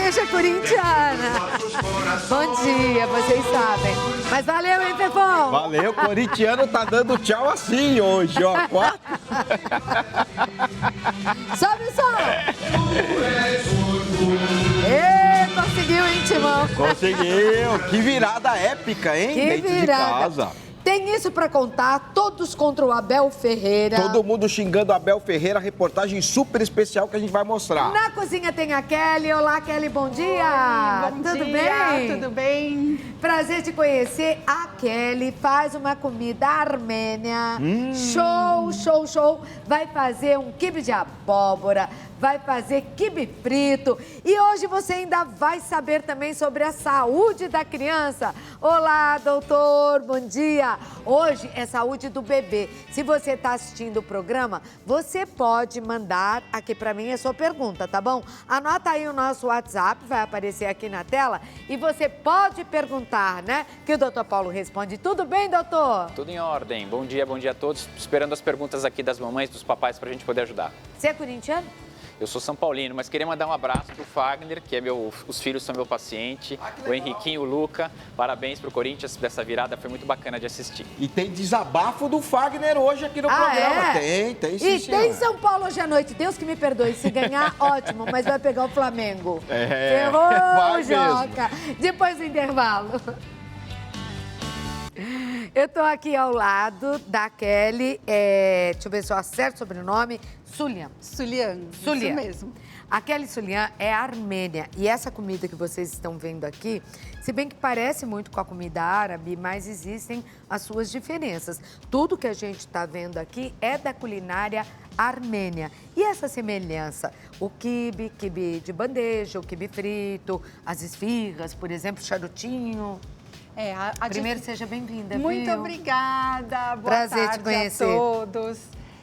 seja corintiana. Bom dia, vocês sabem. Mas valeu, hein, Fefão? Valeu, o corintiano tá dando tchau assim hoje, ó. Sobe o som! Ê, conseguiu, hein, Timão? Conseguiu! Que virada épica, hein? Que Dentro virada. de casa. Tem isso pra contar, todos contra o Abel Ferreira. Todo mundo xingando o Abel Ferreira, reportagem super especial que a gente vai mostrar. Na cozinha tem a Kelly. Olá, Kelly, bom dia! Bom Tudo dia, bem? tudo bem? Prazer te conhecer. A Kelly faz uma comida armênia. Show, show, show. Vai fazer um quibe de abóbora, vai fazer quibe frito. E hoje você ainda vai saber também sobre a saúde da criança. Olá, doutor, bom dia. Hoje é saúde do bebê. Se você está assistindo o programa, você pode mandar aqui para mim a sua pergunta, tá bom? Anota aí o nosso WhatsApp, vai aparecer aqui na tela. E você pode perguntar, né? Que o doutor Paulo responde. Tudo bem, doutor? Tudo em ordem. Bom dia a todos. Esperando as perguntas aqui das mamães e dos papais para a gente poder ajudar. Você é corintiano? Eu sou São Paulino, mas queria mandar um abraço pro Fagner, que é os filhos são meu paciente, o Henriquinho, o Luca. Parabéns pro Corinthians dessa virada, foi muito bacana de assistir. E tem desabafo do Fagner hoje aqui no programa. É? Tem sim, E senhora. tem São Paulo hoje à noite. Deus que me perdoe. Se ganhar, ótimo, mas vai pegar o Flamengo. Ferrou, vai Joca. Depois do intervalo. Eu tô aqui ao lado da Kelly, deixa eu ver se eu acerto o sobrenome, Sulian. Sulian, isso mesmo. A Kelly Sulian é armênia e essa comida que vocês estão vendo aqui, se bem que parece muito com a comida árabe, mas existem as suas diferenças. Tudo que a gente está vendo aqui é da culinária armênia. E essa semelhança? O quibe de bandeja, o quibe frito, as esfirras, por exemplo, charutinho. Primeiro, seja bem-vinda, Muito obrigada, boa Prazer tarde te conhecer. a todos.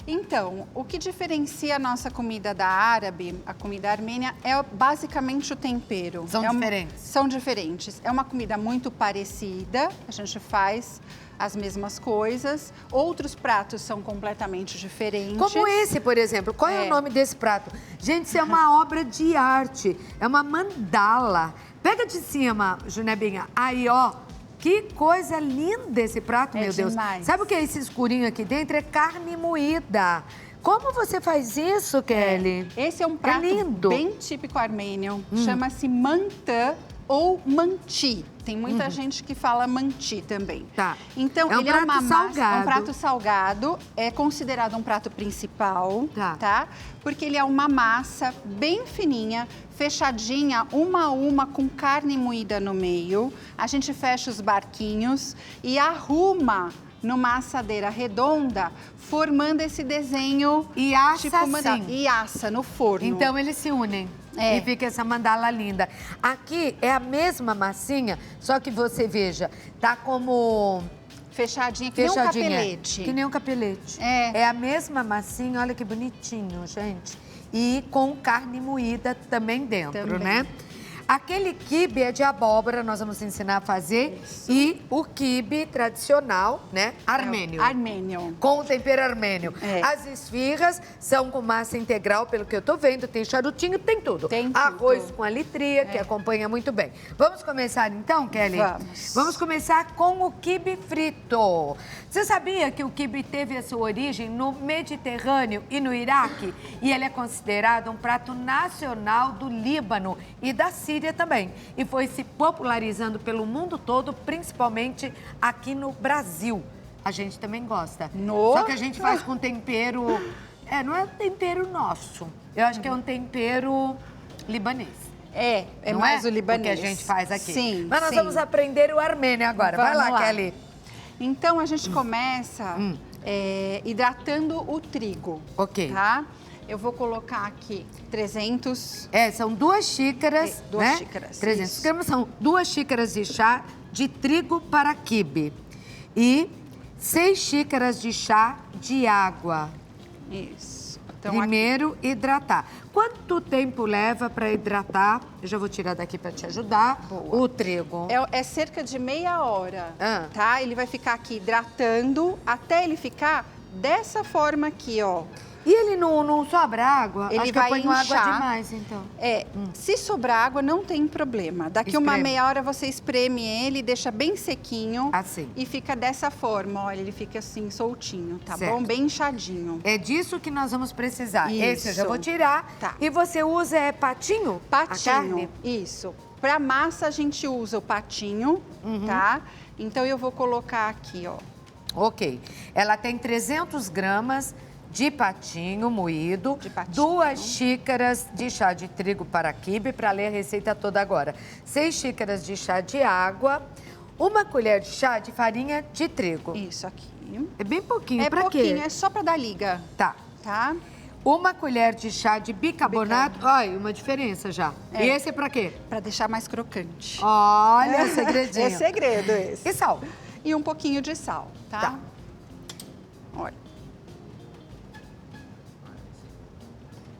Então, o que diferencia a nossa comida da árabe, a comida armênia, é basicamente o tempero. São diferentes? São diferentes. É uma comida muito parecida, a gente faz as mesmas coisas. Outros pratos são completamente diferentes. Como esse, por exemplo. Qual é o nome desse prato? Gente, isso é uma obra de arte. É uma mandala. Pega de cima, Junebinha. Aí, ó. Que coisa linda esse prato, meu Deus. Demais. Sabe o que é esse escurinho aqui dentro? É carne moída. Como você faz isso, Kelly? Esse é um prato lindo. bem típico armênio. Chama-se mantı ou manti. Tem muita gente que fala manti também. Tá. Então, É um ele prato é uma massa, salgado. é um prato salgado, é considerado um prato principal, tá? Porque ele é uma massa bem fininha, fechadinha, uma a uma, com carne moída no meio. A gente fecha os barquinhos e arruma numa assadeira redonda, formando esse desenho. E assa mandala. assim. E assa no forno. Então, eles se unem. E fica essa mandala linda. Aqui é a mesma massinha, só que você veja, tá como... Fechadinha, que nem um capelete. Que nem um capelete. É a mesma massinha, olha que bonitinho, gente. E com carne moída também dentro, né? Aquele quibe é de abóbora, nós vamos ensinar a fazer. Isso. E o quibe tradicional, né? Armênio. Armênio. Com o tempero armênio. As esfirras são com massa integral, pelo que eu tô vendo. Tem charutinho, tem tudo. Tem arroz tudo. com a litria, que acompanha muito bem. Vamos começar então, Kelly? Vamos. Vamos começar com o quibe frito. Você sabia que o quibe teve a sua origem no Mediterrâneo e no Iraque? E ele é considerado um prato nacional do Líbano e da Síria também. E foi se popularizando pelo mundo todo, principalmente aqui no Brasil. A gente também gosta. Só que a gente faz com tempero... não é um tempero nosso. Eu acho que é um tempero libanês. É não mais o libanês. O que a gente faz aqui. Sim, Mas nós vamos aprender o armênio agora. Vai lá, Kelly. Então, a gente começa hidratando o trigo. Ok. Tá? Eu vou colocar aqui 300... são 2 xícaras, duas xícaras. 300 isso. gramas são 2 xícaras de chá de trigo para quibe. E 6 xícaras de chá de água. Isso. Então, Primeiro, hidratar. Quanto tempo leva para hidratar? Eu já vou tirar daqui para te ajudar. Boa. O trigo. É cerca de meia hora, tá? Ele vai ficar aqui hidratando até ele ficar dessa forma aqui, ó. E ele não sobra água? Ele Acho vai que eu ponho inchar. água demais, então. Se sobrar água, não tem problema. Daqui uma Espreme. meia hora você espreme ele, deixa bem sequinho. Assim. E fica dessa forma, olha, ele fica assim, soltinho, tá Certo. bom? Bem inchadinho. É disso que nós vamos precisar. Esse eu já Isso. vou tirar. Tá. E você usa patinho? A Patinho, carne? isso. Pra massa, a gente usa o patinho, tá? Então, eu vou colocar aqui, ó. Ok. Ela tem 300 gramas de patinho moído, De patinho. 2 xícaras de chá de trigo para quibe, para ler a receita toda agora. 6 xícaras de chá de água, 1 colher de chá de farinha de trigo. Isso aqui. É bem pouquinho, É pra pouquinho, quê? é só pra dar liga, Tá. tá? 1 colher de chá de bicarbonato. Olha, uma diferença já. É. E esse é pra quê? Pra deixar mais crocante. Olha, o segredinho. É segredo esse. E sal? E um pouquinho de sal, tá? Tá. Olha.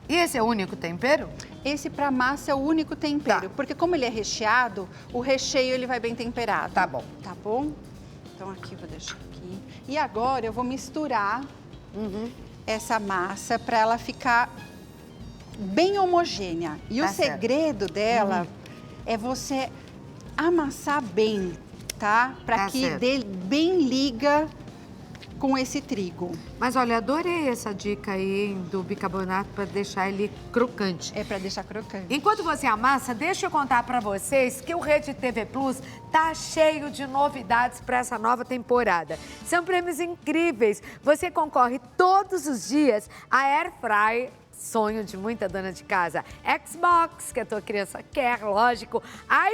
E esse é o único tempero? Esse pra massa é o único tempero, Tá. porque como ele é recheado, o recheio ele vai bem temperado. Tá bom. Tá bom? Então aqui, vou deixar aqui. E agora eu vou misturar essa massa pra ela ficar bem homogênea. E Tá o certo. segredo dela é você amassar bem, tá? Pra Tá que certo. dê bem liga com esse trigo. Mas olha, adorei essa dica aí hein, do bicarbonato para deixar ele crocante. É pra deixar crocante. Enquanto você amassa, deixa eu contar para vocês que o Rede TV Plus tá cheio de novidades para essa nova temporada. São prêmios incríveis. Você concorre todos os dias a Air Fryer, sonho de muita dona de casa, Xbox, que a tua criança quer, lógico,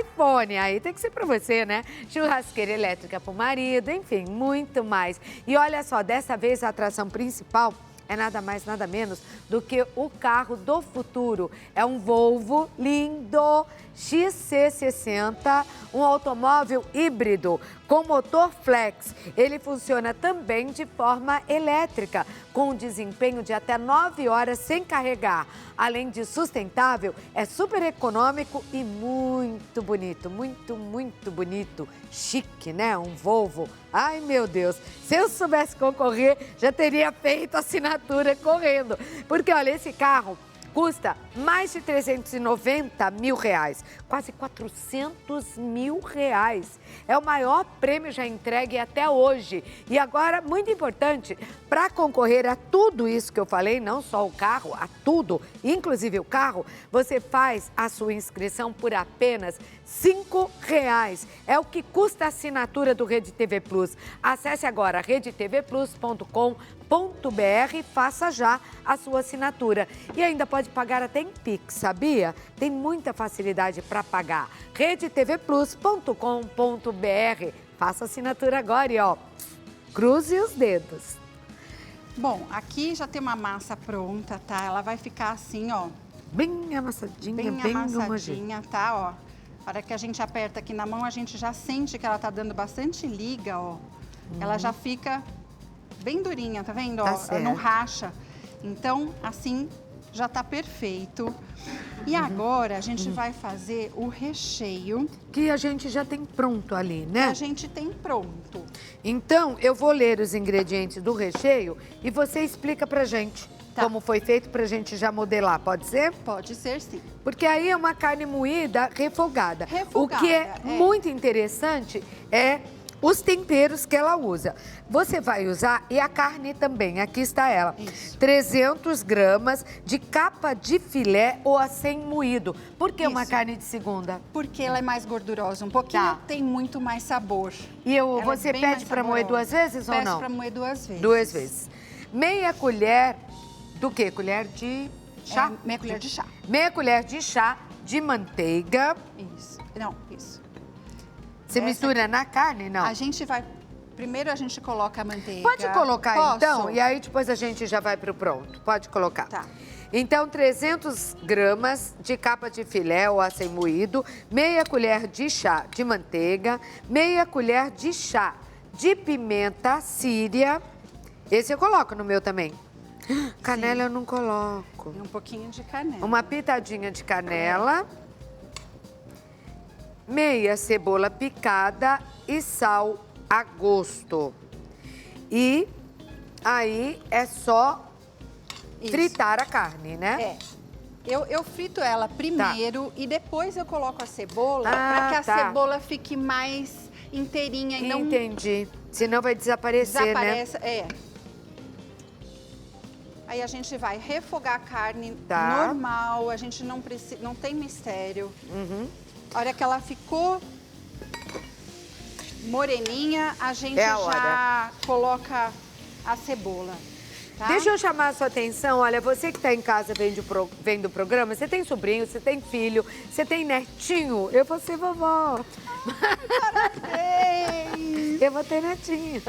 iPhone, aí tem que ser pra você, né? Churrasqueira elétrica pro marido, enfim, muito mais. E olha só, dessa vez a atração principal é nada mais, nada menos do que o carro do futuro. É um Volvo lindo XC60, um automóvel híbrido com motor flex. Ele funciona também de forma elétrica, com um desempenho de até 9 horas sem carregar. Além de sustentável, é super econômico e muito bonito, muito bonito. Chique, né? Um Volvo. Ai, meu Deus, se eu soubesse concorrer, já teria feito assinatura correndo. Porque, olha, esse carro custa mais de 390 mil reais, quase 400 mil reais. É o maior prêmio já entregue até hoje. E agora, muito importante, para concorrer a tudo isso que eu falei, não só o carro, a tudo, inclusive o carro, você faz a sua inscrição por apenas R$ 5. É o que custa a assinatura do Rede TV Plus. Acesse agora redetvplus.com.br e faça já a sua assinatura. E ainda pode pagar até em Pix, sabia? Tem muita facilidade para pagar. redetvplus.com.br. Faça a assinatura agora e, ó, cruze os dedos. Bom, aqui já tem uma massa pronta, tá? Ela vai ficar assim, ó. Bem amassadinha, Bem bem homogênea. amassadinha, tá? Ó. A hora que a gente aperta aqui na mão, a gente já sente que ela tá dando bastante liga, ó. Ela já fica bem durinha, tá vendo? Tá Ó, certo. não racha. Então, assim, já tá perfeito. E agora a gente vai fazer o recheio Que a gente já tem pronto ali, que né? a gente tem pronto. Então, eu vou ler os ingredientes do recheio e você explica pra gente Tá. como foi feito pra gente já modelar, pode ser? Pode ser sim. Porque aí é uma carne moída refogada. Refogada, O que é é. muito interessante é os temperos que ela usa. Você vai usar, e a carne também, aqui está ela. Isso. 300 gramas de capa de filé ou acém moído. Por que uma Isso. carne de segunda? Porque ela é mais gordurosa um pouquinho, Tá. tem muito mais sabor. E Ela é você bem pede mais para moer saborosa. 2 vezes ou Peço não? pra moer 2 vezes. 2 vezes. Meia colher do quê? Colher de chá? Meia colher de chá. Meia colher de chá de manteiga. Isso. Não, isso. Você Essa mistura na carne, não? A gente vai... Primeiro a gente coloca a manteiga. Pode colocar Posso? então, e aí depois a gente já vai pro pronto. Pode colocar. Tá. Então, 300 gramas de capa de filé ou acém moído, meia colher de chá de manteiga, meia colher de chá de pimenta síria. Esse eu coloco no meu também. Canela eu não coloco. E um pouquinho de canela. Uma pitadinha de canela, meia cebola picada e sal a gosto. E aí é só fritar a carne, né? Eu frito ela primeiro e depois eu coloco a cebola para que a cebola fique mais inteirinha e não... Entendi. Senão vai desaparecer, né? Aí a gente vai refogar a carne normal, a gente não tem mistério. A hora que ela ficou moreninha, a gente já coloca a cebola. Tá? Deixa eu chamar a sua atenção, olha, você que está em casa vendo o programa, você tem sobrinho, você tem filho, você tem netinho, eu vou ser vovó. Parabéns! Eu vou ter netinho.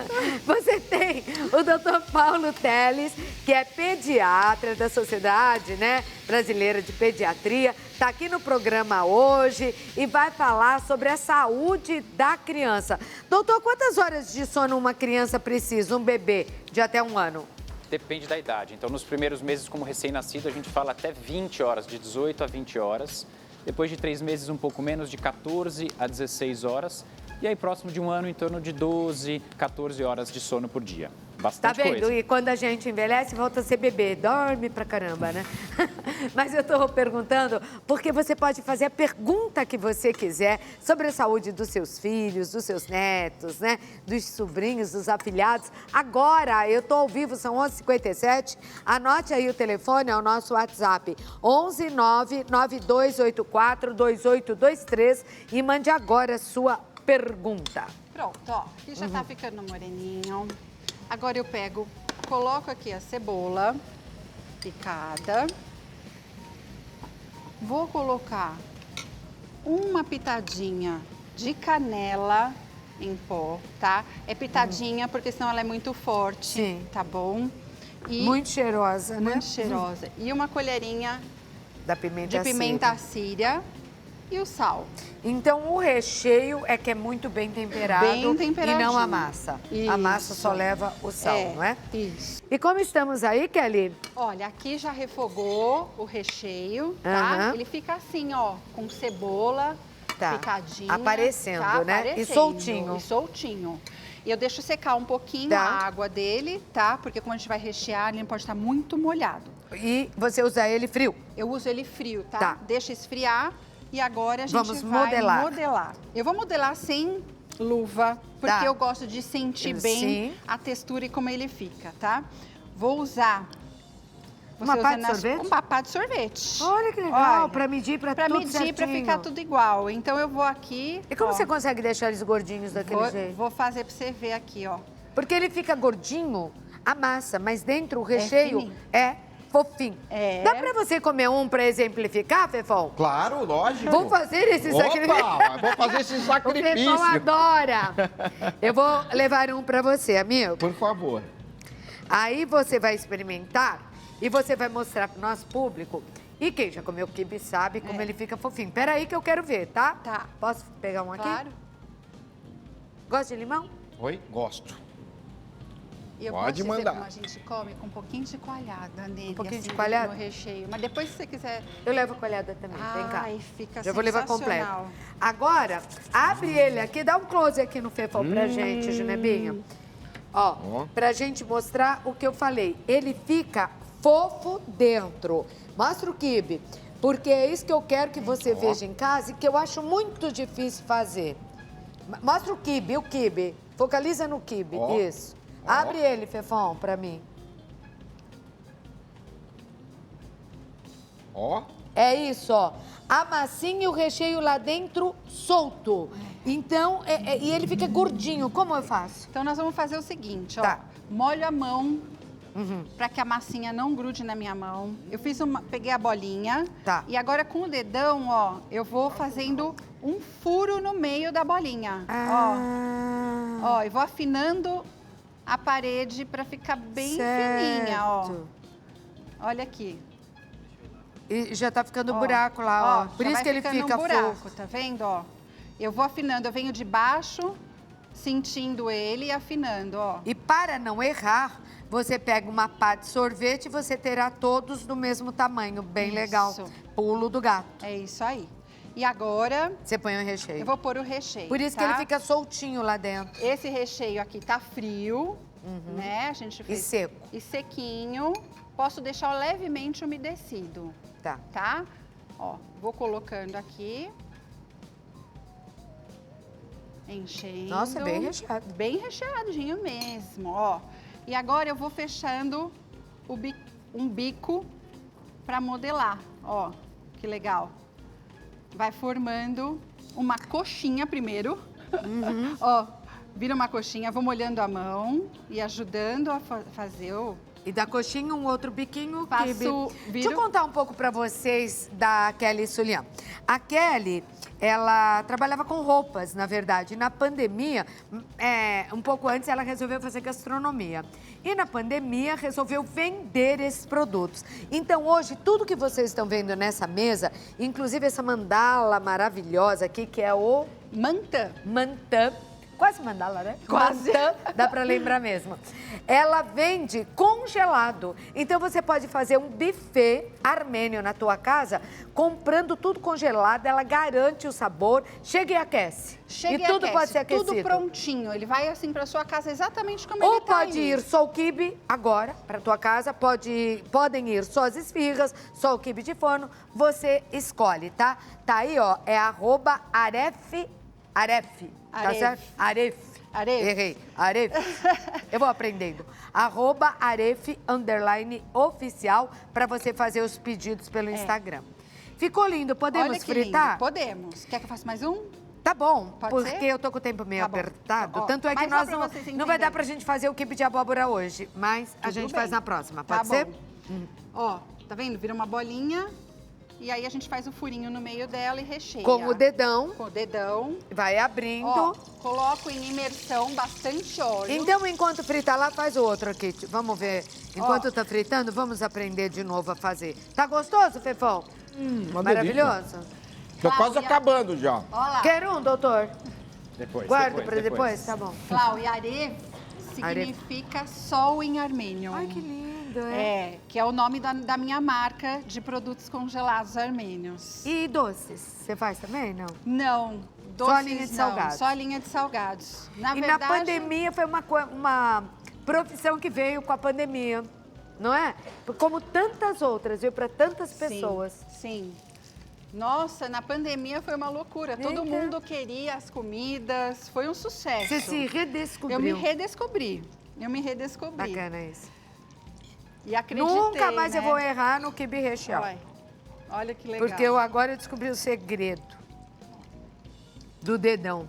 Você tem o Dr. Paulo Teles, que é pediatra da Sociedade, né, Brasileira de Pediatria, está aqui no programa hoje e vai falar sobre a saúde da criança. Doutor, quantas horas de sono uma criança precisa, um bebê de até 1 ano? Depende da idade. Então, nos primeiros meses, como recém-nascido, a gente fala até 20 horas, de 18 a 20 horas. Depois de 3 meses, um pouco menos, de 14 a 16 horas. E aí, próximo de 1 ano, em torno de 12, 14 horas de sono por dia. Bastante tá vendo? coisa. E quando a gente envelhece, volta a ser bebê. Dorme pra caramba, né? Mas eu tô perguntando porque você pode fazer a pergunta que você quiser sobre a saúde dos seus filhos, dos seus netos, né? Dos sobrinhos, dos afilhados. Agora, eu tô ao vivo, são 11h57. Anote aí o telefone, é o nosso WhatsApp. 11 99284 2823 e mande agora a sua pergunta. Pronto, ó. Aqui já tá ficando moreninho. Agora eu coloco aqui a cebola picada. Vou colocar uma pitadinha de canela em pó, tá? É pitadinha porque senão ela é muito forte, Sim. Tá bom? E muito cheirosa, né? muito cheirosa. E uma colherinha da pimenta de pimenta síria e o sal. Então, o recheio é que é muito bem temperado e não a massa. Isso. A massa só leva o sal, não é? Isso. E como estamos aí, Kelly? Olha, aqui já refogou o recheio, tá? Ele fica assim, ó, com cebola picadinha. Aparecendo, tá? né? Aparecendo, E soltinho. E soltinho. E eu deixo secar um pouquinho a água dele, tá? Porque como a gente vai rechear, ele não pode estar muito molhado. E você usa ele frio? Eu uso ele frio, tá? Deixa esfriar. E agora a gente vai modelar. Eu vou modelar sem luva, porque eu gosto de sentir bem a textura e como ele fica, tá? Vou usar... Uma pá de sorvete? Uma pá de sorvete. Olha que legal, para medir, para tudo certinho. Pra medir, para ficar tudo igual. Então eu vou aqui... E como você consegue deixar eles gordinhos daquele jeito? Vou fazer para você ver aqui, ó. Porque ele fica gordinho, a massa, mas dentro o recheio é fofinho. Dá pra você comer um pra exemplificar, Fefão? Claro, lógico. Vamos fazer esse sacrifício. Vamos fazer esse sacrifício. O Fefão adora. Eu vou levar um pra você, amigo. Por favor. Aí você vai experimentar e você vai mostrar pro nosso público. E quem já comeu quibe sabe como ele fica fofinho. Peraí que eu quero ver, tá? Tá. Posso pegar um aqui? Claro. Gosta de limão? Oi, gosto. Eu Pode posso mandar. Como a gente come com um pouquinho de coalhada nele. Um pouquinho assim, de coalhada? No recheio. Mas depois, se você quiser... Eu levo a coalhada também, vem cá. Ai, fica Eu vou levar completo. sensacional. Agora, abre ele aqui, dá um close aqui no Fefão pra gente, Junebinho. Ó, pra gente mostrar o que eu falei. Ele fica fofo dentro. Mostra o quibe, porque é isso que eu quero que você veja em casa e que eu acho muito difícil fazer. Mostra o quibe. Focaliza no quibe, isso. Abre ele, Fefão, pra mim. Ó. É isso, ó. A massinha e o recheio lá dentro solto. Então, e ele fica gordinho. Como eu faço? Então, nós vamos fazer o seguinte, ó. Molho a mão para que a massinha não grude na minha mão. Eu peguei a bolinha. E agora, com o dedão, ó, eu vou fazendo um furo no meio da bolinha. Ó, e vou afinando a parede para ficar bem fininha, ó. Olha aqui. E já tá ficando buraco lá, ó. Por isso que ele fica buraco, fofo. tá vendo, ó? Eu vou afinando, eu venho de baixo, sentindo ele e afinando, ó. E para não errar, você pega uma pá de sorvete e você terá todos do mesmo tamanho. Bem legal. Pulo do gato. É isso aí. E agora... Você põe o recheio. Eu vou pôr o recheio, Por isso que ele fica soltinho lá dentro. Esse recheio aqui tá frio, né? A gente fez... E seco. E sequinho. posso deixar levemente umedecido. Tá. Ó, vou colocando aqui. Enchendo. Nossa, bem recheado. Bem recheadinho mesmo, ó. E agora eu vou fechando um bico para modelar, ó. Que legal. Vai formando uma coxinha primeiro. Ó, vira uma coxinha, vou molhando a mão e ajudando a fazer o... E da coxinha, um outro biquinho. Faço, Deixa eu contar um pouco pra vocês da Kelly Sulian. A Kelly, ela trabalhava com roupas, na verdade. Na pandemia, um pouco antes, ela resolveu fazer gastronomia. E na pandemia, resolveu vender esses produtos. Então, hoje, tudo que vocês estão vendo nessa mesa, inclusive essa mandala maravilhosa aqui, que é o... Mantã. Quase mandala, né? Quase. Mantã, dá pra lembrar mesmo. Ela vende congelado. Então, você pode fazer um buffet armênio na tua casa, comprando tudo congelado. Ela garante o sabor. Chega e aquece. Chega e tudo aquece, pode ser aquecido. Tudo prontinho. Ele vai assim pra sua casa exatamente como Ou ele tá pode ir só o quibe agora pra tua casa. Podem ir só as esfirras, só o quibe de forno. Você escolhe, tá? Tá aí, ó. É @aref. Tá certo? Aref. Errei. Aref. Eu vou aprendendo. @aref_oficial para você fazer os pedidos pelo Instagram. Ficou lindo. Podemos Olha que fritar? lindo. Podemos. Quer que eu faça mais um? Tá bom, Pode porque ser? eu tô com o tempo meio Tá bom. apertado. Ó, Tanto é que mas só nós pra vocês não vai dar entenderem. pra gente fazer o quibe de abóbora hoje, mas a Tudo gente bem. faz na próxima. Tá Pode ser? bom. Ó, tá vendo? Vira uma bolinha e aí a gente faz o furinho no meio dela e recheia. Com o dedão, Com o dedão. vai abrindo. Ó, coloco em imersão bastante óleo. Então, enquanto frita lá, faz o outro aqui. Vamos ver. Enquanto tá fritando, vamos aprender de novo a fazer. Tá gostoso, Fefão? Uma Maravilhoso? Tô quase Cláudia. acabando já. Ó lá. Quer um, doutor? Depois. Guarda pra depois? Tá bom. Clau, e Aref significa sol em armênio. Ai, que lindo, Que é o nome da minha marca de produtos congelados armênios. E doces? Você faz também, não? Não, Só doces a linha de não, salgados. só a linha de salgados. Na E verdade, na pandemia foi uma profissão que veio com a pandemia, não é? Como tantas outras, veio para tantas pessoas. Sim. Nossa, na pandemia foi uma loucura. Todo Eita. mundo queria as comidas, foi um sucesso. Você se redescobriu. Eu me redescobri. Bacana isso. E acreditei, Nunca mais né? eu vou errar no quibe recheado. Olha que legal. Porque agora eu descobri o segredo do dedão.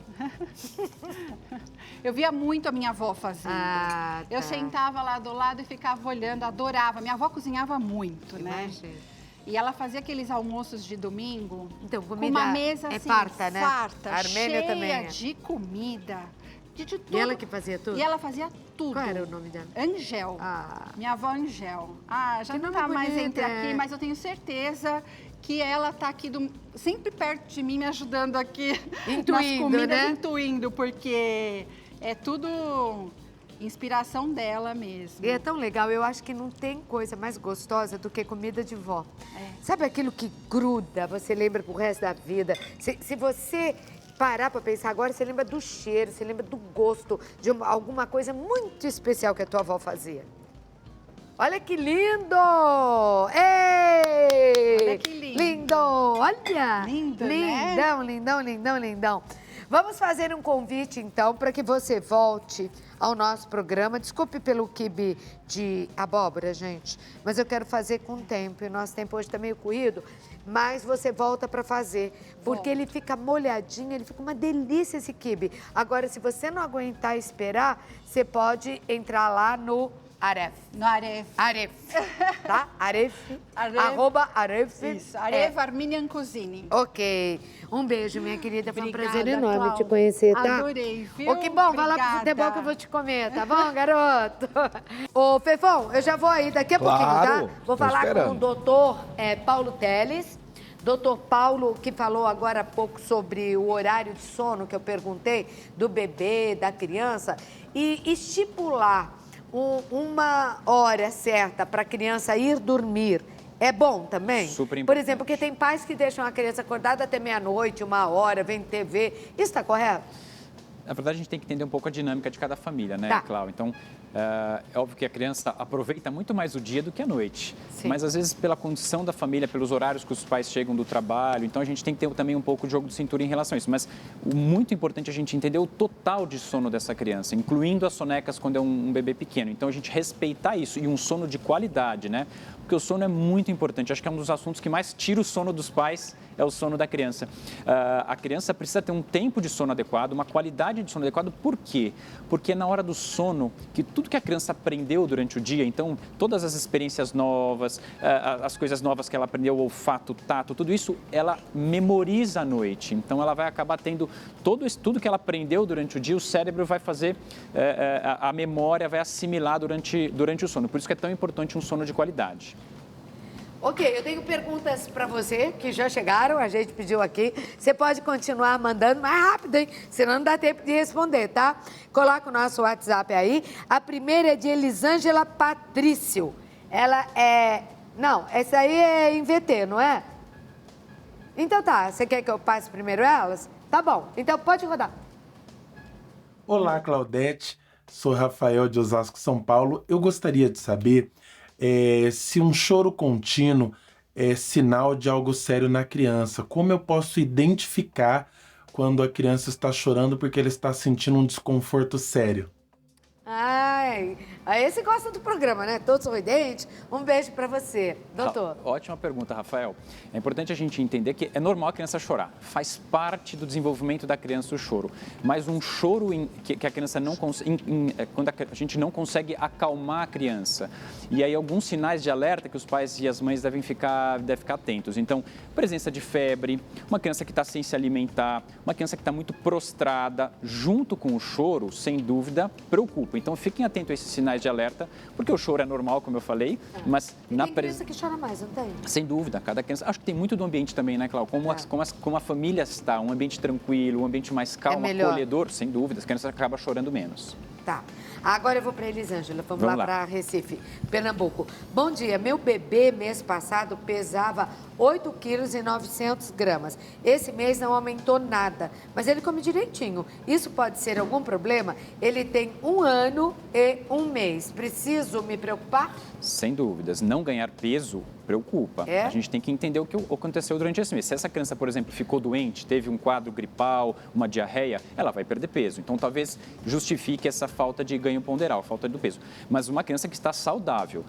Eu via muito a minha avó fazendo. Ah, tá. Eu sentava lá do lado e ficava olhando, adorava. Minha avó cozinhava muito, né? Imagina. E ela fazia aqueles almoços de domingo Então, com comida uma mesa é assim, farta, né? farta, A Armênia cheia também é. de comida, de tudo. E ela que fazia tudo? E ela fazia tudo. Qual era o nome dela? Angel. Ah. Minha avó Angel. Ah, já Que não nome tá mais bonito, entre é. aqui, mas eu tenho certeza que ela tá aqui sempre perto de mim, me ajudando aqui Intuindo, nas comidas, né? intuindo, porque é tudo inspiração dela mesmo. E é tão legal, eu acho que não tem coisa mais gostosa do que comida de vó. É. Sabe aquilo que gruda, você lembra pro resto da vida? Se você parar pra pensar agora, você lembra do cheiro, você lembra do gosto de alguma coisa muito especial que a tua avó fazia. Olha que lindo! Ei! Olha que lindo. Lindo! Olha! Lindo, né? Lindão, lindão, lindão, lindão. Vamos fazer um convite, então, para que você volte ao nosso programa. Desculpe pelo quibe de abóbora, gente, mas eu quero fazer com tempo. E o nosso tempo hoje está meio corrido, mas você volta para fazer, porque ele fica molhadinho, ele fica uma delícia esse quibe. Agora, se você não aguentar esperar, você pode entrar lá no Aref. No Aref. Aref, tá? Aref, Aref. @aref. Isso, Aref Armenian Cuisine. Ok. Um beijo, minha querida. Foi um Obrigada, prazer enorme Cláudia. te conhecer, tá? Adorei, viu? Ô, que bom. Vai lá pro Obrigada. futebol que eu vou te comer, tá bom, garoto? Ô, Fefão, eu já vou aí daqui a pouquinho, Claro, tá? Vou tô falar esperando. com o doutor Paulo Teles. Doutor Paulo, que falou agora há pouco sobre o horário de sono que eu perguntei, do bebê, da criança, e estipular uma hora certa para a criança ir dormir. É bom também? Super importante. Por exemplo, porque tem pais que deixam a criança acordada até meia-noite, 1 hora, vem TV. Isso está correto? Na verdade, a gente tem que entender um pouco a dinâmica de cada família, né, Tá. Cláudia? Então, é óbvio que a criança aproveita muito mais o dia do que a noite. Sim. Mas, às vezes, pela condição da família, pelos horários que os pais chegam do trabalho, então a gente tem que ter também um pouco de jogo de cintura em relação a isso. Mas o muito importante é a gente entender o total de sono dessa criança, incluindo as sonecas quando é um bebê pequeno. Então, a gente respeitar isso e um sono de qualidade, né? Porque o sono é muito importante. Acho que é um dos assuntos que mais tira o sono dos pais, é o sono da criança. A criança precisa ter um tempo de sono adequado, uma qualidade de sono adequado. Por quê? Porque é na hora do sono que tudo que a criança aprendeu durante o dia, então todas as experiências novas, as coisas novas que ela aprendeu, o olfato, o tato, tudo isso, ela memoriza à noite. Então ela vai acabar tendo tudo que ela aprendeu durante o dia, o cérebro vai fazer, a memória vai assimilar durante o sono. Por isso que é tão importante um sono de qualidade. Ok, eu tenho perguntas para você que já chegaram, a gente pediu aqui. Você pode continuar mandando mais rápido, hein? Senão não dá tempo de responder, tá? Coloca o nosso WhatsApp aí. A primeira é de Elisângela Patrício. Ela é... Não, essa aí é em VT, não é? Então tá, você quer que eu passe primeiro elas? Tá bom, então pode rodar. Olá, Claudete. Sou Rafael de Osasco, São Paulo. Eu gostaria de saber se um choro contínuo é sinal de algo sério na criança. Como eu posso identificar quando a criança está chorando porque ela está sentindo um desconforto sério? Ai, aí você gosta do programa, né? Todo sorridente. Um beijo para você, doutor. Ótima pergunta, Rafael. É importante a gente entender que é normal a criança chorar. Faz parte do desenvolvimento da criança o choro. Mas um choro que a criança não consegue... quando a gente não consegue acalmar a criança. E aí alguns sinais de alerta que os pais e as mães devem ficar atentos. Então, presença de febre, uma criança que está sem se alimentar, uma criança que está muito prostrada, junto com o choro, sem dúvida, preocupa. Então, fiquem atentos a esses sinais de alerta, porque o choro é normal, como eu falei, mas na criança que chora mais, não tem? Sem dúvida, cada criança... Acho que tem muito do ambiente também, né, Cláudia? Como a família está, um ambiente tranquilo, um ambiente mais calmo, acolhedor, sem dúvida, as crianças acabam chorando menos. Tá. Agora eu vou para Elisângela. Vamos lá para Recife, Pernambuco. Bom dia. Meu bebê, mês passado, pesava 8 quilos e 900 gramas. Esse mês não aumentou nada, mas ele come direitinho. Isso pode ser algum problema? Ele tem 1 ano e 1 mês. Preciso me preocupar? Sem dúvidas. Não ganhar peso preocupa. É? A gente tem que entender o que aconteceu durante esse mês. Se essa criança, por exemplo, ficou doente, teve um quadro gripal, uma diarreia, ela vai perder peso. Então, talvez justifique essa falta de ganho ponderal, falta do peso. Mas uma criança que está saudável,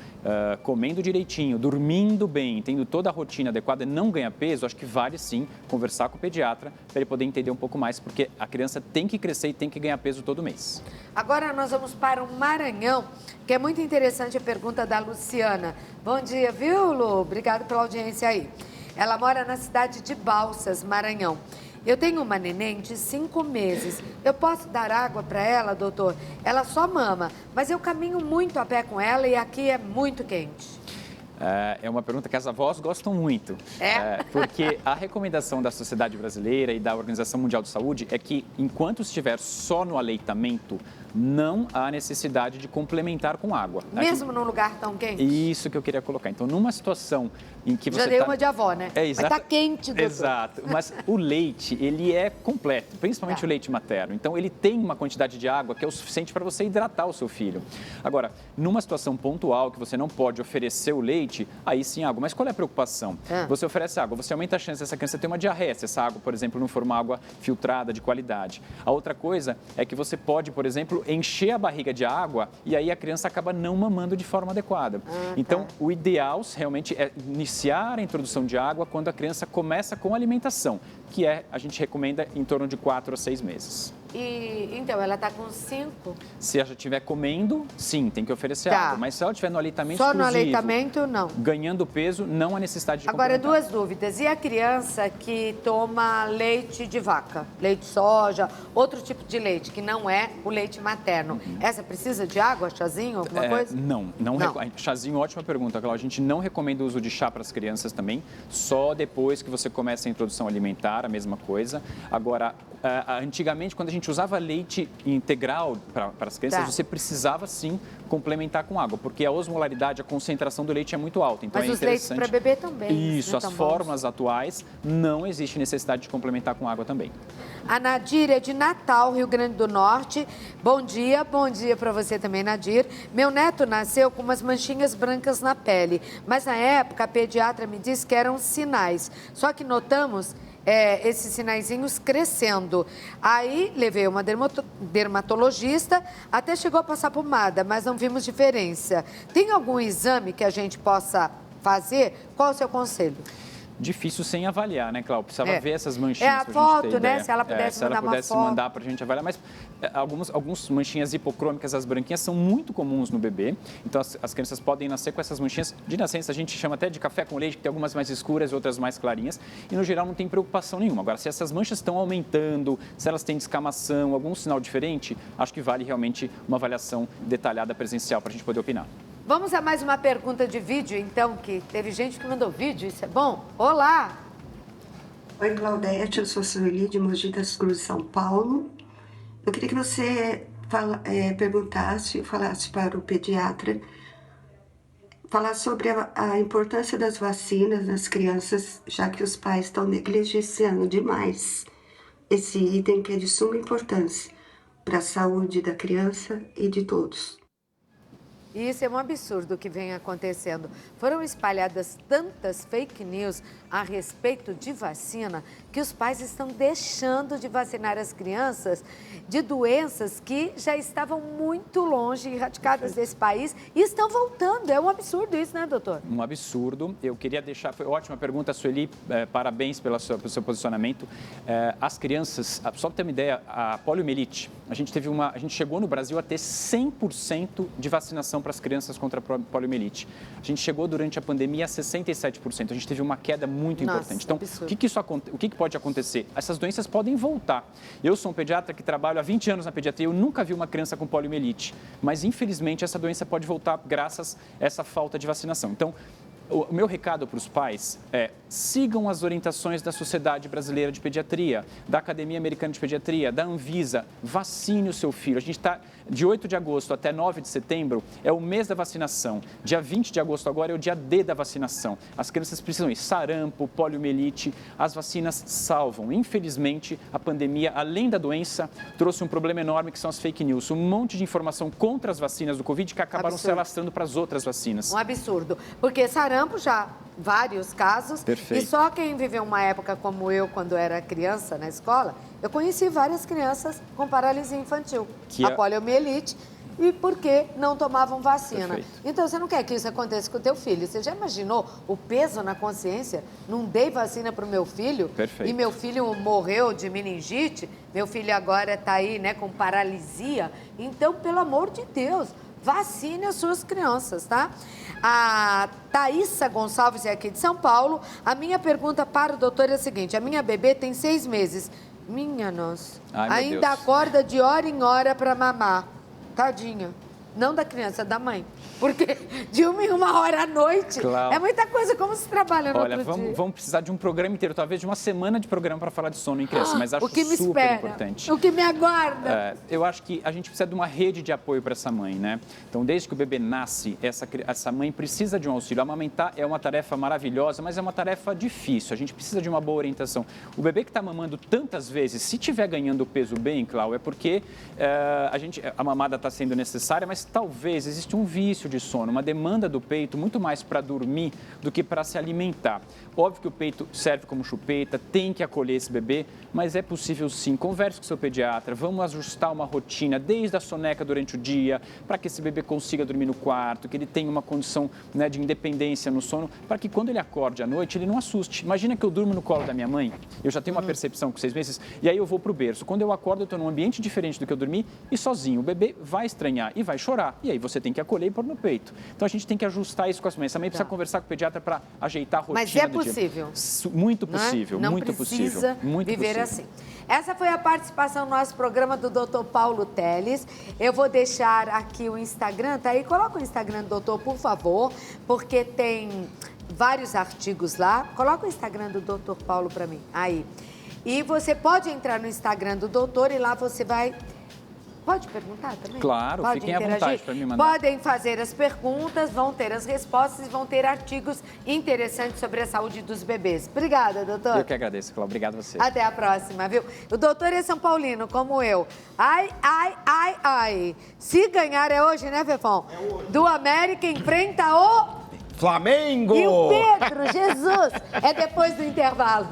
comendo direitinho, dormindo bem, tendo toda a rotina adequada, não ganha peso, acho que vale sim conversar com o pediatra para ele poder entender um pouco mais, porque a criança tem que crescer e tem que ganhar peso todo mês. Agora nós vamos para o Maranhão, que é muito interessante a pergunta da Luciana. Bom dia, viu, Lu? Obrigado pela audiência aí. Ela mora na cidade de Balsas, Maranhão. Eu tenho uma neném de 5 meses. Eu posso dar água para ela, doutor? Ela só mama, mas eu caminho muito a pé com ela e aqui é muito quente. É uma pergunta que as avós gostam muito. Porque a recomendação da Sociedade Brasileira e da Organização Mundial de Saúde é que, enquanto estiver só no aleitamento, não há necessidade de complementar com água. Mesmo num lugar tão quente? Isso que eu queria colocar. Então, numa situação em que você já dei uma de avó, né? Exato. Mas tá quente, doutor. Exato. Mas o leite, ele é completo, principalmente o leite materno. Então, ele tem uma quantidade de água que é o suficiente para você hidratar o seu filho. Agora, numa situação pontual que você não pode oferecer o leite, aí sim água. Mas qual é a preocupação? Você oferece água, você aumenta a chance dessa criança ter uma diarreia, se essa água, por exemplo, não for uma água filtrada, de qualidade. A outra coisa é que você pode, por exemplo, encher a barriga de água e aí a criança acaba não mamando de forma adequada. Então, o ideal realmente é iniciar a introdução de água quando a criança começa com alimentação, que a gente recomenda em torno de 4 a 6 meses. E, então, ela está com 5? Se ela já estiver comendo, sim, tem que oferecer água. Mas se ela estiver no aleitamento só exclusivo, no aleitamento, não. Ganhando peso, não há necessidade de Agora, complementar. 2 dúvidas. E a criança que toma leite de vaca, leite de soja, outro tipo de leite, que não é o leite materno, essa precisa de água, chazinho, alguma coisa? Não. Chazinho, ótima pergunta, Cláudia. A gente não recomenda o uso de chá para as crianças também, só depois que você começa a introdução alimentar, a mesma coisa. Agora, antigamente, quando a gente gente usava leite integral para as crianças, você precisava sim complementar com água, porque a osmolaridade, a concentração do leite é muito alta. Então mas é os leites para bebê também. Isso, as formas atuais não existe necessidade de complementar com água também. A Nadir é de Natal, Rio Grande do Norte. Bom dia para você também, Nadir. Meu neto nasceu com umas manchinhas brancas na pele, mas na época a pediatra me disse que eram sinais. Só que notamos esses sinaizinhos crescendo. Aí levei uma dermatologista, até chegou a passar pomada, mas não vimos diferença. Tem algum exame que a gente possa fazer? Qual o seu conselho? Difícil sem avaliar, né, Cláudia? Precisava ver essas manchinhas. A foto, né? Se ela pudesse mandar uma foto. Mandar para a gente avaliar. Mas algumas manchinhas hipocrômicas, as branquinhas, são muito comuns no bebê. Então, as crianças podem nascer com essas manchinhas. De nascença, a gente chama até de café com leite, que tem algumas mais escuras e outras mais clarinhas. E, no geral, não tem preocupação nenhuma. Agora, se essas manchas estão aumentando, se elas têm descamação, algum sinal diferente, acho que vale realmente uma avaliação detalhada presencial para a gente poder opinar. Vamos a mais uma pergunta de vídeo, então, que teve gente que mandou vídeo, isso é bom? Olá! Oi, Claudete, eu sou Sueli de Mogi das Cruzes, São Paulo. Eu queria que você falasse para o pediatra, falar sobre a importância das vacinas nas crianças, já que os pais estão negligenciando demais esse item que é de suma importância para a saúde da criança e de todos. Isso é um absurdo que vem acontecendo. Foram espalhadas tantas fake news a respeito de vacina que os pais estão deixando de vacinar as crianças de doenças que já estavam muito longe, erradicadas desse país e estão voltando. É um absurdo isso, né, doutor? Um absurdo. Eu queria deixar... Foi ótima pergunta, Sueli. Parabéns pelo seu posicionamento. As crianças... Só para ter uma ideia, a poliomielite, a gente chegou no Brasil a ter 100% de vacinação para as crianças contra a poliomielite. A gente chegou durante a pandemia a 67%. A gente teve uma queda muito importante. Então, o que pode acontecer? Essas doenças podem voltar. Eu sou um pediatra que trabalho há 20 anos na pediatria. Eu nunca vi uma criança com poliomielite. Mas, infelizmente, essa doença pode voltar graças a essa falta de vacinação. Então, o meu recado para os pais é: sigam as orientações da Sociedade Brasileira de Pediatria, da Academia Americana de Pediatria, da Anvisa. Vacine o seu filho. A gente está de 8 de agosto até 9 de setembro, é o mês da vacinação. Dia 20 de agosto agora é o dia D da vacinação. As crianças precisam ir. Sarampo, poliomielite, as vacinas salvam. Infelizmente, a pandemia, além da doença, trouxe um problema enorme que são as fake news. Um monte de informação contra as vacinas do Covid que acabaram se alastrando para as outras vacinas. Um absurdo. Porque sarampo já, vários casos. Perfeito. E só quem viveu uma época como eu, quando era criança na escola, eu conheci várias crianças com paralisia infantil. A poliomielite. E por que não tomavam vacina? Perfeito. Então, você não quer que isso aconteça com o teu filho. Você já imaginou o peso na consciência? Não dei vacina para o meu filho. Perfeito. E meu filho morreu de meningite. Meu filho agora está aí, né, com paralisia. Então, pelo amor de Deus, vacine as suas crianças, tá? A Thaísa Gonçalves é aqui de São Paulo. A minha pergunta para o doutor é a seguinte: a minha bebê tem 6 meses. Minha nossa. Ainda acorda de hora em hora para mamar. Tadinha. Não da criança, da mãe. Porque de 1 em 1 hora à noite, claro, é muita coisa. Como se trabalha no outro dia? Olha, vamos precisar de um programa inteiro, talvez de uma semana de programa para falar de sono em criança, mas acho super importante. O que me aguarda? Eu acho que a gente precisa de uma rede de apoio para essa mãe, né? Então, desde que o bebê nasce, essa mãe precisa de um auxílio. Amamentar é uma tarefa maravilhosa, mas é uma tarefa difícil. A gente precisa de uma boa orientação. O bebê que está mamando tantas vezes, se estiver ganhando peso bem, Cláudio, é porque a mamada está sendo necessária, mas talvez exista um vício de sono, uma demanda do peito muito mais para dormir do que para se alimentar. Óbvio que o peito serve como chupeta, tem que acolher esse bebê, mas é possível sim. Converse com o seu pediatra, vamos ajustar uma rotina desde a soneca durante o dia, para que esse bebê consiga dormir no quarto, que ele tenha uma condição, né, de independência no sono, para que quando ele acorde à noite, ele não assuste. Imagina que eu durmo no colo da minha mãe, eu já tenho uma percepção com 6 meses, e aí eu vou para o berço. Quando eu acordo, eu estou num ambiente diferente do que eu dormi e sozinho. O bebê vai estranhar e vai chorar, e aí você tem que acolher e pôr no peito. Então a gente tem que ajustar isso com as mães. Também precisa conversar com o pediatra para ajeitar a rotina. Mas é possível. Muito possível, não muito precisa possível. Muito viver possível. assim. Essa foi a participação no nosso programa do Dr. Paulo Teles. Eu vou deixar aqui o Instagram, tá aí? Coloca o Instagram do doutor, por favor, porque tem vários artigos lá. Coloca o Instagram do Dr. Paulo para mim. Aí. E você pode entrar no Instagram do doutor e lá você vai... Pode perguntar também? Claro, pode fiquem à interagir? vontade para me mandar. Podem fazer as perguntas, vão ter as respostas e vão ter artigos interessantes sobre a saúde dos bebês. Obrigada, doutor. Eu que agradeço, Cláudia. Obrigado a você. Até a próxima, viu? O doutor é São Paulino, como eu. Ai, ai, ai, ai. Se ganhar é hoje, né, Fefão? É hoje. Do América enfrenta o... Flamengo! E o Pedro, Jesus. É depois do intervalo.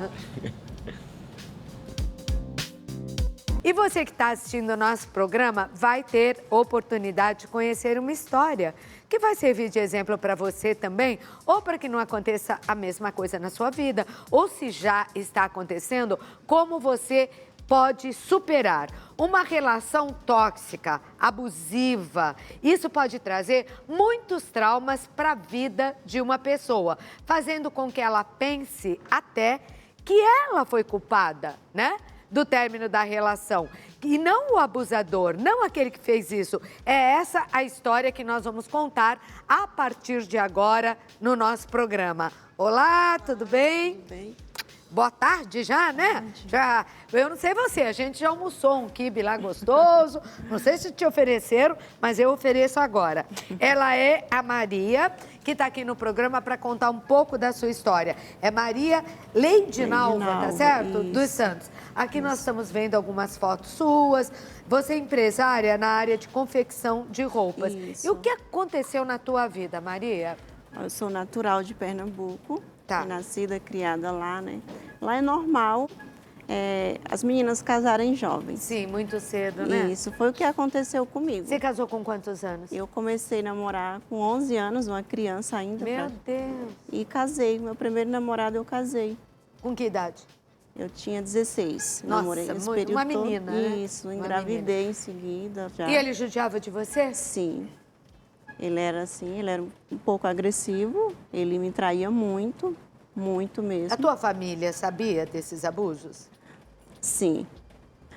E você que está assistindo o nosso programa vai ter oportunidade de conhecer uma história que vai servir de exemplo para você também, ou para que não aconteça a mesma coisa na sua vida, ou se já está acontecendo, como você pode superar uma relação tóxica, abusiva. Isso pode trazer muitos traumas para a vida de uma pessoa, fazendo com que ela pense até que ela foi culpada, né? Do término da relação. E não o abusador, não aquele que fez isso. É essa a história que nós vamos contar a partir de agora no nosso programa. Olá, tudo bem? Tudo bem. Boa tarde já, né? Já, eu não sei você, a gente já almoçou um quibe lá gostoso, não sei se te ofereceram, mas eu ofereço agora. Ela é a Maria, que está aqui no programa para contar um pouco da sua história. É Maria Leidinalva, tá certo? Isso. Dos Santos. Aqui nós estamos vendo algumas fotos suas. Você é empresária na área de confecção de roupas. Isso. E o que aconteceu na tua vida, Maria? Eu sou natural de Pernambuco, Tá. fui nascida, criada lá, né? Lá é normal as meninas casarem jovens. Sim, muito cedo, né? Isso, foi o que aconteceu comigo. Você casou com quantos anos? Eu comecei a namorar com 11 anos, uma criança ainda. Meu Deus. E casei, meu primeiro namorado eu casei. Com que idade? Eu tinha 16, Nossa, namorei esse muito- período uma todo. menina, né? Isso, Uma engravidei em seguida já. E ele judiava de você? Sim. Ele era assim, ele era um pouco agressivo, ele me traía muito mesmo. A tua família sabia desses abusos? Sim.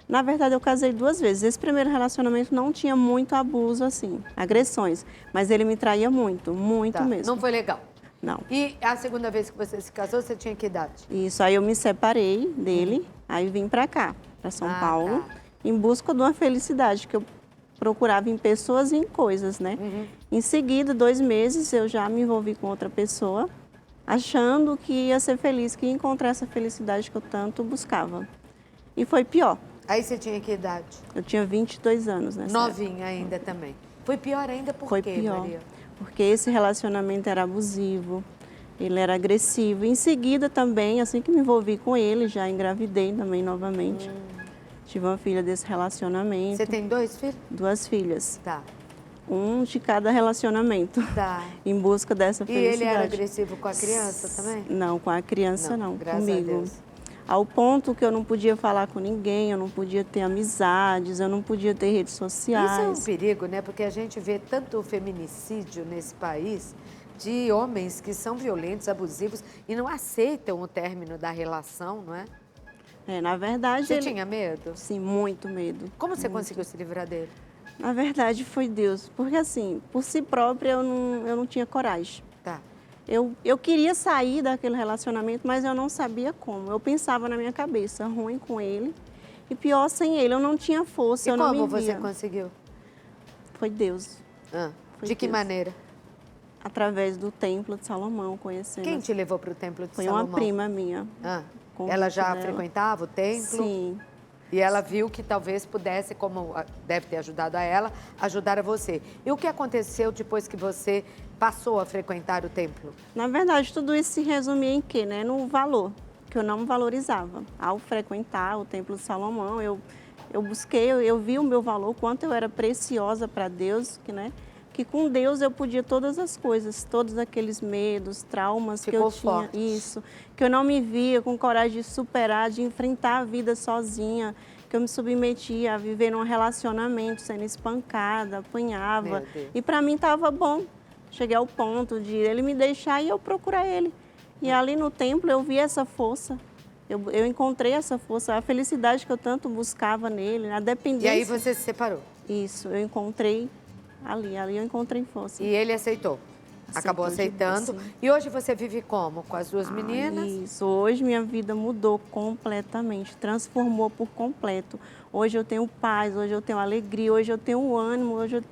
Na verdade, eu casei 2 vezes. Esse primeiro relacionamento não tinha muito abuso, assim, agressões. Mas ele me traía muito Tá, mesmo. não foi legal. Não. E a segunda vez que você se casou, você tinha que idade? Isso, aí eu me separei dele, aí vim pra cá, pra São Paulo, tá. em busca de uma felicidade, que eu procurava em pessoas e em coisas, né? Em seguida, 2 meses, eu já me envolvi com outra pessoa, achando que ia ser feliz, que ia encontrar essa felicidade que eu tanto buscava. E foi pior. Aí você tinha que idade? Eu tinha 22 anos nessa época. Novinha ainda também. Foi pior ainda por Foi quê, pior, Maria? porque esse relacionamento era abusivo, ele era agressivo. Em seguida também, assim que me envolvi com ele, já engravidei também novamente. Tive uma filha desse relacionamento. Você tem 2 filhos? 2 filhas, Tá, um de cada relacionamento, tá. em busca dessa E felicidade. ele era agressivo com a criança também? Não, com a criança não, graças comigo. a Deus. Ao ponto que eu não podia falar com ninguém, eu não podia ter amizades, eu não podia ter redes sociais. Isso é um perigo, né? Porque a gente vê tanto feminicídio nesse país de homens que são violentos, abusivos e não aceitam o término da relação, não é? Na verdade, Você ele... tinha medo? Sim, muito medo. Como você conseguiu se livrar dele? Na verdade, foi Deus. Porque, assim, por si própria, eu não tinha coragem. Tá. Eu queria sair daquele relacionamento, mas eu não sabia como. Eu pensava na minha cabeça, ruim com ele. E pior, sem ele, eu não tinha força, E eu não como me você via. conseguiu? Foi Deus. Foi De que Deus. maneira? Através do Templo de Salomão, conhecendo. Quem te levou para o Templo de Foi Salomão? uma prima minha. Convite Ela já dela. frequentava o templo? Sim. E ela viu que talvez pudesse, como deve ter ajudado a ela, ajudar a você. E o que aconteceu depois que você passou a frequentar o templo? Na verdade, tudo isso se resumia em quê, né? No valor, que eu não valorizava. Ao frequentar o Templo de Salomão, eu busquei, eu vi o meu valor, quanto eu era preciosa para Deus, que com Deus eu podia todas as coisas, todos aqueles medos, traumas Ficou que eu tinha. forte. Isso, que eu não me via com coragem de superar, de enfrentar a vida sozinha, que eu me submetia a viver num relacionamento, sendo espancada, apanhava. Meu Deus. E para mim estava bom. Cheguei ao ponto de ele me deixar e eu procurar ele. E ali no templo eu vi essa força. Eu encontrei essa força, a felicidade que eu tanto buscava nele, a dependência. E aí você se separou? Isso, eu encontrei ali eu encontrei força. E ele aceitou? Acabou aceitando. E hoje você vive como? Com as duas meninas? Isso. Hoje minha vida mudou completamente, transformou por completo. Hoje eu tenho paz, hoje eu tenho alegria, hoje eu tenho ânimo, hoje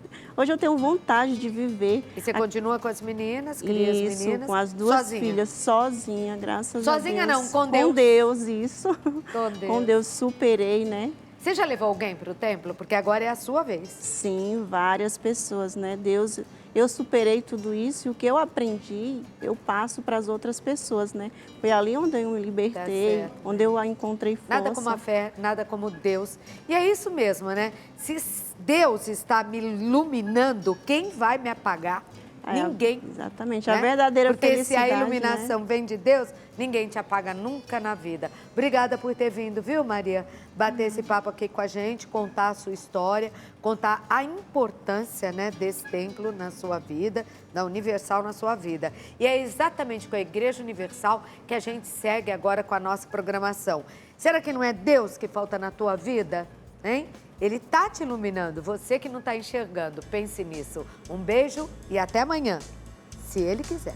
eu tenho vontade de viver. E você continua com as meninas, cria as meninas? Com as duas sozinha. filhas, sozinha, graças a Deus. Sozinha não, com Deus. Com Deus, isso. Com Deus. Com Deus superei, né? Você já levou alguém para o templo? Porque agora é a sua vez. Sim, várias pessoas, né? Deus, eu superei tudo isso e o que eu aprendi, eu passo para as outras pessoas, né? Foi ali onde eu me libertei, onde eu encontrei força. Nada como a fé, nada como Deus. E é isso mesmo, né? Se Deus está me iluminando, quem vai me apagar? Ninguém. Exatamente, né? a verdadeira Porque felicidade, se a iluminação né? vem de Deus, ninguém te apaga nunca na vida. Obrigada por ter vindo, viu, Maria? Bater esse papo aqui com a gente, contar a sua história, contar a importância, né, desse templo na sua vida, da Universal na sua vida. E é exatamente com a Igreja Universal que a gente segue agora com a nossa programação. Será que não é Deus que falta na tua vida, hein? Ele está te iluminando, você que não está enxergando. Pense nisso. Um beijo e até amanhã, se Ele quiser.